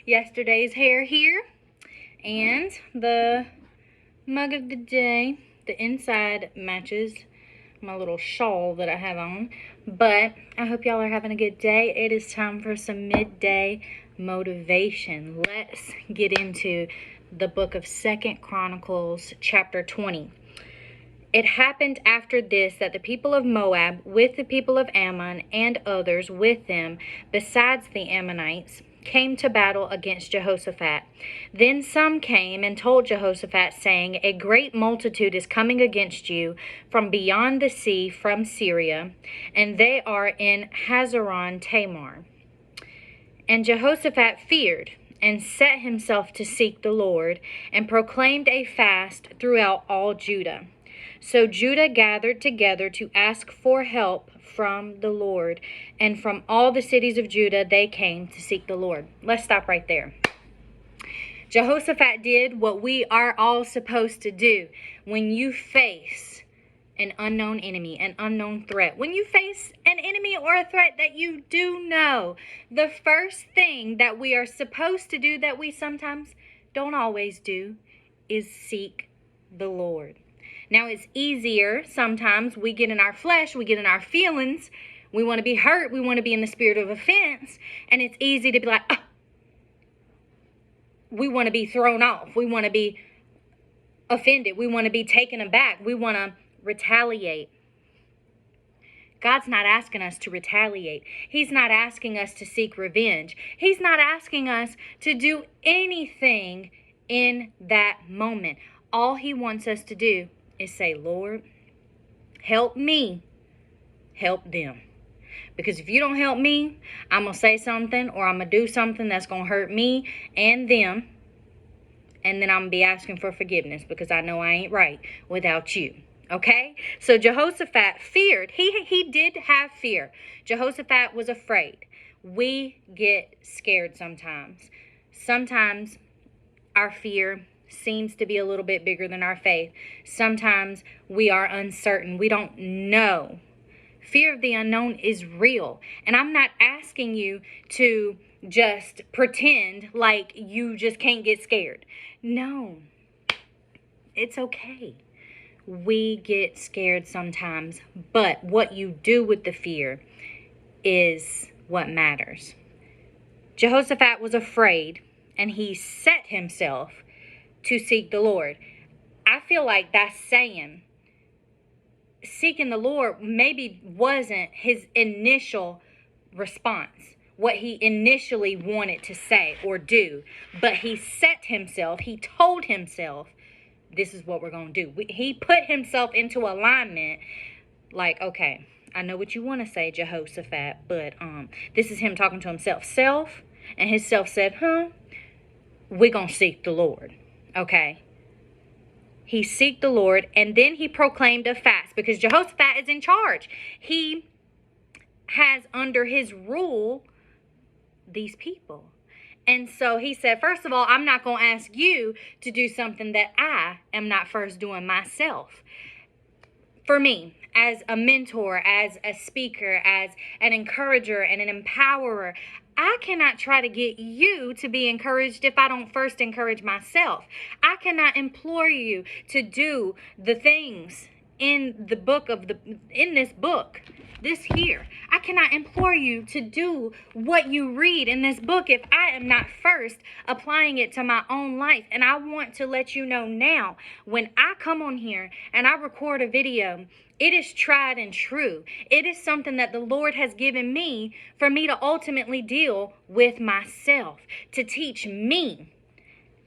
yesterday's hair here. And the mug of the day, the inside matches my little shawl that I have on. But I hope y'all are having a good day. It is time for some midday motivation. Let's get into the book of 2 Chronicles, chapter 20. It happened after this that the people of Moab, with the people of Ammon and others with them, besides the Ammonites, came to battle against Jehoshaphat. Then some came and told Jehoshaphat, saying, A great multitude is coming against you from beyond the sea, from Syria, and they are in Hazeron Tamar. And Jehoshaphat feared and set himself to seek the Lord, and proclaimed a fast throughout all Judah. So Judah gathered together to ask for help from the Lord, and from all the cities of Judah they came to seek the Lord. Let's stop right there. Jehoshaphat did what we are all supposed to do when you face an unknown enemy, an unknown threat. When you face an enemy or a threat that you do know, the first thing that we are supposed to do, that we sometimes don't always do, is seek the Lord. Now, it's easier sometimes. We get in our flesh, we get in our feelings, we want to be hurt, we want to be in the spirit of offense, and it's easy to be like, we want to be thrown off, we want to be offended, we want to be taken aback, we want to retaliate. God's not asking us to retaliate. He's not asking us to seek revenge. He's not asking us to do anything in that moment. All he wants us to do is say, Lord, help me, help them. Because if you don't help me, I'm going to say something or I'm going to do something that's going to hurt me and them. And then I'm going to be asking for forgiveness because I know I ain't right without you. Okay? So Jehoshaphat feared. He did have fear. Jehoshaphat was afraid. We get scared sometimes. Sometimes our fear seems to be a little bit bigger than our faith. Sometimes we are uncertain. We don't know. Fear of the unknown is real. And I'm not asking you to just pretend like you just can't get scared. No, it's okay. We get scared sometimes, but what you do with the fear is what matters. Jehoshaphat was afraid, and he set himself to seek the Lord. I feel like that's saying seeking the Lord maybe wasn't his initial response, what he initially wanted to say or do, but he set himself, he told himself, this is what we're going to do. He put himself into alignment like, okay, I know what you want to say, Jehoshaphat, but this is him talking to himself. Self, and his self said, we're going to seek the Lord. Okay. He seeked the Lord, and then he proclaimed a fast because Jehoshaphat is in charge. He has under his rule these people. And so he said, first of all, I'm not going to ask you to do something that I am not first doing myself. For me, as a mentor, as a speaker, as an encourager and an empowerer, I cannot try to get you to be encouraged if I don't first encourage myself. I cannot implore you to do the things in this book, this here. I cannot implore you to do what you read in this book if I am not first applying it to my own life. And I want to let you know now, when I come on here and I record a video, it is tried and true. It is something that the Lord has given me for me to ultimately deal with myself, to teach me,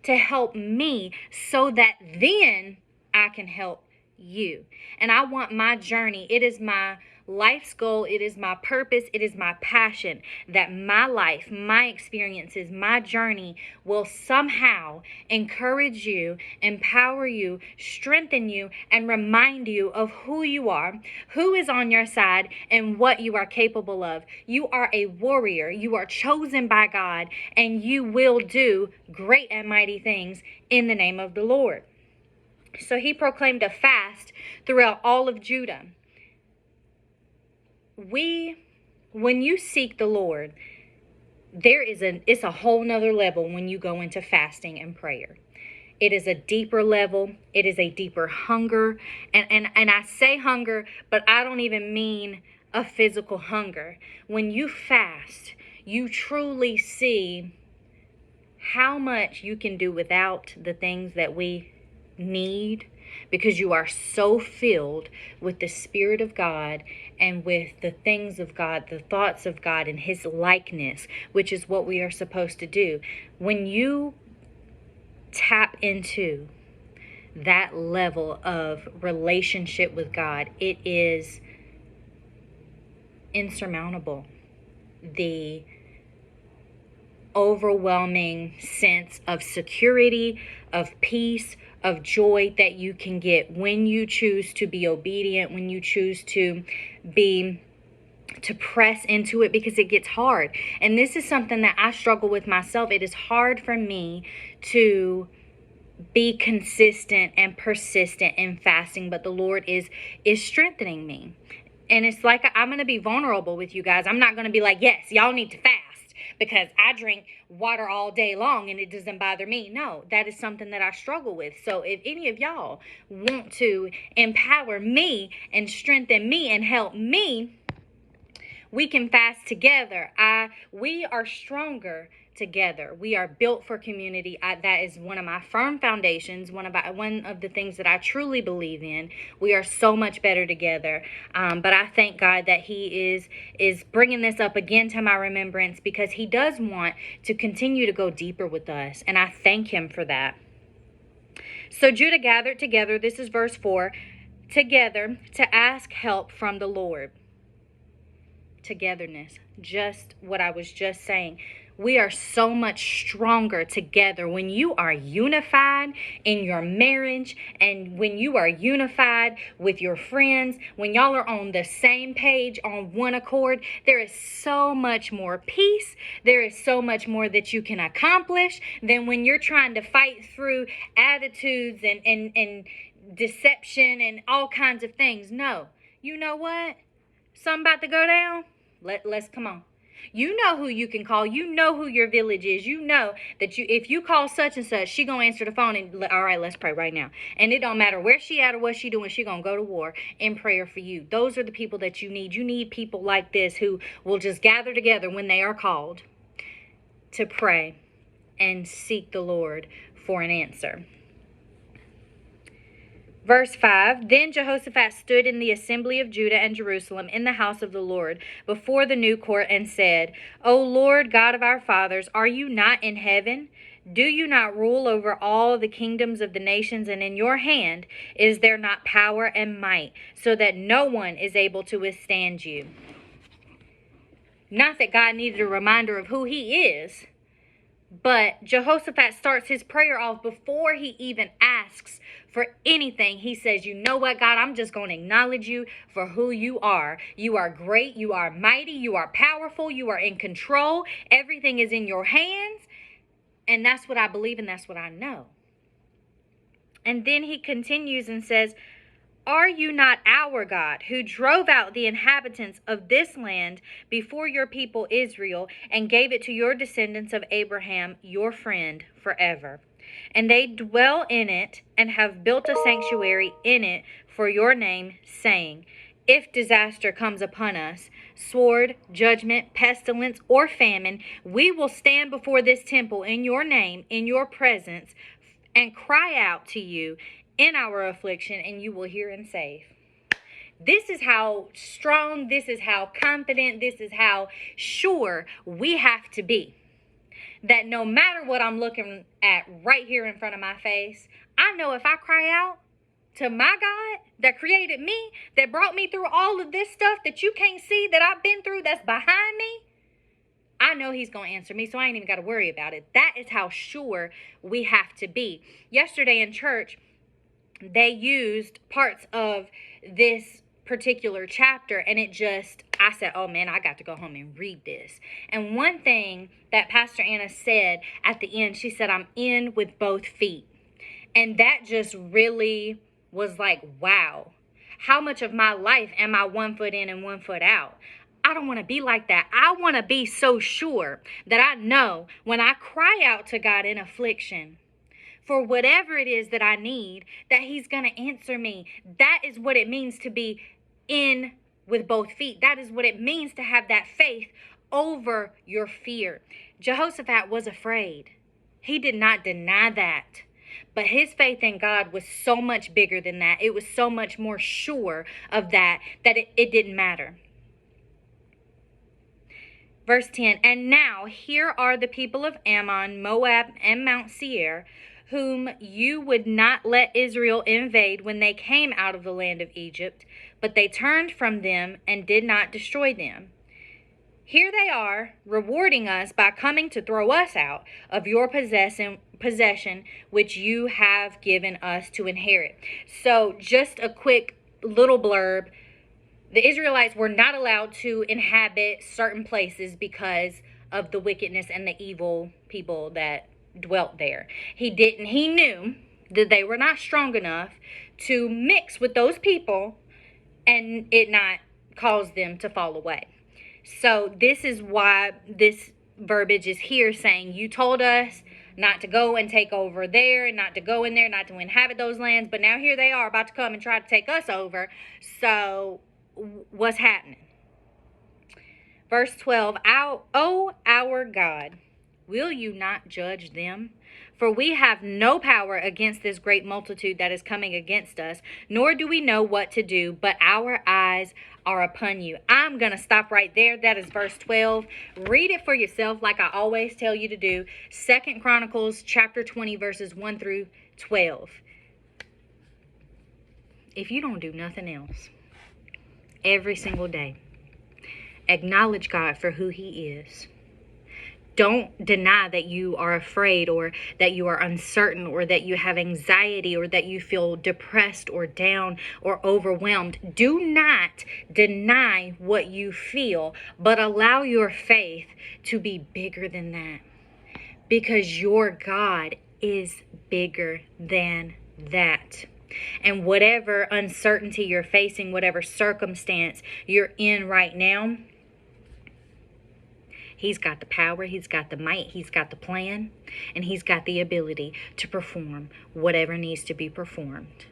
to help me, so that then I can help you. And I want my journey, it is my life's goal, it is my purpose, it is my passion, that my life, my experiences, my journey will somehow encourage you, empower you, strengthen you, and remind you of who you are, who is on your side, and what you are capable of. You are a warrior, you are chosen by God, and you will do great and mighty things in the name of the Lord. So he proclaimed a fast throughout all of Judah. When you seek the Lord, it's a whole nother level when you go into fasting and prayer. It is a deeper level. It is a deeper hunger. And I say hunger, but I don't even mean a physical hunger. When you fast, you truly see how much you can do without the things that we need, because you are so filled with the Spirit of God and with the things of God, the thoughts of God, and His likeness, which is what we are supposed to do. When you tap into that level of relationship with God, it is insurmountable. The overwhelming sense of security, of peace, of joy that you can get when you choose to be obedient, when you choose to press into it, because it gets hard. And this is something that I struggle with myself. It is hard for me to be consistent and persistent in fasting, but the Lord is strengthening me. And it's like, I'm going to be vulnerable with you guys. I'm not going to be like, yes, y'all need to fast because I drink water all day long and it doesn't bother me. No, that is something that I struggle with. So if any of y'all want to empower me and strengthen me and help me, we can fast together. We are stronger together. We are built for community. That is one of my firm foundations. One of the things that I truly believe in. We are so much better together. But I thank God that He is bringing this up again to my remembrance, because He does want to continue to go deeper with us, and I thank Him for that. So Judah gathered together. This is verse 4. Together to ask help from the Lord. Togetherness, just what I was just saying. We are so much stronger together when you are unified in your marriage, and when you are unified with your friends, when y'all are on the same page, on one accord. There is so much more peace. There is so much more that you can accomplish than when you're trying to fight through attitudes and deception and all kinds of things. No, you know what? Something about to go down. Let's come on. You know who you can call. You know who your village is. You know that if you call such and such, she gonna answer the phone and, all right, let's pray right now. And it don't matter where she at or what she doing, she gonna go to war in prayer for you. Those are the people that you need. You need people like this who will just gather together when they are called to pray and seek the Lord for an answer. Verse 5, Then Jehoshaphat stood in the assembly of Judah and Jerusalem in the house of the Lord before the new court and said, O Lord God of our fathers, are you not in heaven? Do you not rule over all the kingdoms of the nations? And in your hand is there not power and might, so that no one is able to withstand you? Not that God needed a reminder of who He is, but Jehoshaphat starts his prayer off before he even asks for anything. He says, you know what, God, I'm just going to acknowledge you for who you are. You are great. You are mighty. You are powerful. You are in control. Everything is in your hands. And that's what I believe, and that's what I know. And then he continues and says, Are you not our God, who drove out the inhabitants of this land before your people Israel and gave it to your descendants of Abraham, your friend, forever? And they dwell in it and have built a sanctuary in it for your name, saying, If disaster comes upon us, sword, judgment, pestilence, or famine, we will stand before this temple in your name, in your presence, and cry out to you in our affliction, and you will hear and save. This is how strong, this is how confident, this is how sure we have to be. That no matter what I'm looking at right here in front of my face, I know if I cry out to my God that created me, that brought me through all of this stuff that you can't see that I've been through, that's behind me, I know He's going to answer me, so I ain't even got to worry about it. That is how sure we have to be. Yesterday in church, they used parts of this particular chapter, and I said, oh man, I got to go home and read this. And one thing that Pastor Anna said at the end, she said, I'm in with both feet. And that just really was like, wow, how much of my life am I 1 foot in and 1 foot out? I don't want to be like that. I want to be so sure that I know when I cry out to God in affliction for whatever it is that I need, that he's going to answer me. That is what it means to be in with both feet. That is what it means to have that faith over your fear. Jehoshaphat was afraid. He did not deny that. But his faith in God was so much bigger than that. It was so much more sure of that it didn't matter. Verse 10, and now here are the people of Ammon, Moab, and Mount Seir, whom you would not let Israel invade when they came out of the land of Egypt, but they turned from them and did not destroy them. Here they are, rewarding us by coming to throw us out of your possession, which you have given us to inherit. So just a quick little blurb. The Israelites were not allowed to inhabit certain places because of the wickedness and the evil people that dwelt there. He knew that they were not strong enough to mix with those people and it not cause them to fall away. So this is why this verbiage is here saying, you told us not to go and take over there, and not to go in there, not to inhabit those lands, but now here they are about to come and try to take us over. So what's happening? Verse 12, O our God, will you not judge them? For we have no power against this great multitude that is coming against us, nor do we know what to do, but our eyes are upon you. I'm going to stop right there. That is verse 12. Read it for yourself like I always tell you to do. 2 Chronicles chapter 20 verses 1 through 12. If you don't do nothing else, every single day, acknowledge God for who he is. Don't deny that you are afraid, or that you are uncertain, or that you have anxiety, or that you feel depressed or down or overwhelmed. Do not deny what you feel, but allow your faith to be bigger than that, because your God is bigger than that. And whatever uncertainty you're facing, whatever circumstance you're in right now, he's got the power, he's got the might, he's got the plan, and he's got the ability to perform whatever needs to be performed.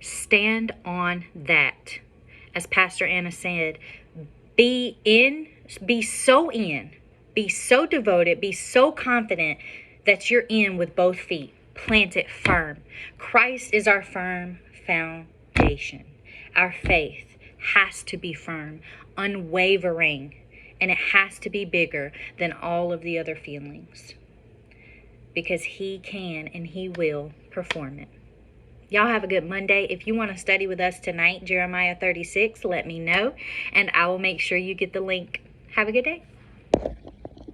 Stand on that. As Pastor Anna said, be so devoted, be so confident that you're in with both feet. Plant it firm. Christ is our firm foundation. Our faith has to be firm, unwavering, and it has to be bigger than all of the other feelings, because he can and he will perform it. Y'all have a good Monday. If you want to study with us tonight, Jeremiah 36, let me know, and I will make sure you get the link. Have a good day.